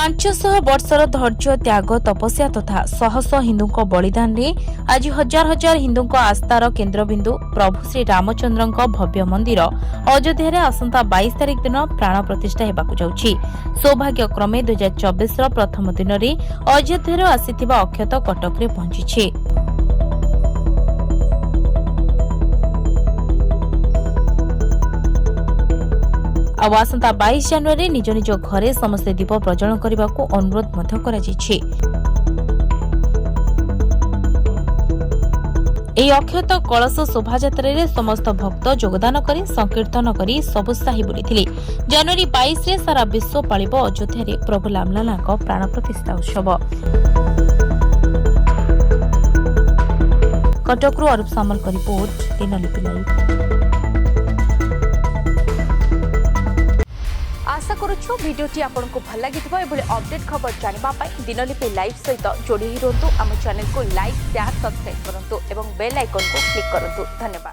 500 वर्षर धैर्य त्याग तपस्या तथा शह शह हिंदू बलिदान रे आज हजार हजार हिंदू आस्थार केन्द्रबिंदु प्रभु श्री रामचंद्र भव्य मंदिर अयोध्या आसंता 22 तारिख दिन प्राण प्रतिष्ठा हेबाकु जाउछि। सौभाग्यक्रमे 2024 प्रथम दिन में अयोध्या आसीथिबा अक्षत कटक रे पहुंची। आसंता 22 जनवरी निज निज घरे समस्त दीप प्रज्वलन करने को अनुरोध कराଯାଇଛି। ଏହି ଅକ୍ଷତ କଳସ ଶୋଭାଯାତ୍ରାରେ ସମସ୍ତ ଭକ୍ତ ଯୋଗଦାନ କରି ସଂକୀର୍ତ୍ତନ କରି ସବୁ ସାହି ବୁଲିଥିଲେ। ଜାନୁଆରୀ 22ରେ ସାରା ବିଶ୍ୱ ପାଳିବ ଅଯୋଧ୍ୟାରେ ପ୍ରଭୁ ରାମଲାଲାଙ୍କ ପ୍ରାଣ ପ୍ରତିଷ୍ଠା ଉତ୍ସବ। କଟକରୁ ଅରୁପ ସାମଲଙ୍କ ରିପୋର୍ଟ, ଦିନଲିପି ଲାଇଭ୍। आशा करूछु भिडियोटी आपको भल लगी अपडेट खबर जानापी दिनलिपि लाइव सहित जोड़ी रुहतु। आम चैनल को लाइक शेयर सब्सक्राइब करूँ और बेल आइकन को क्लिक करूँ। धन्यवाद।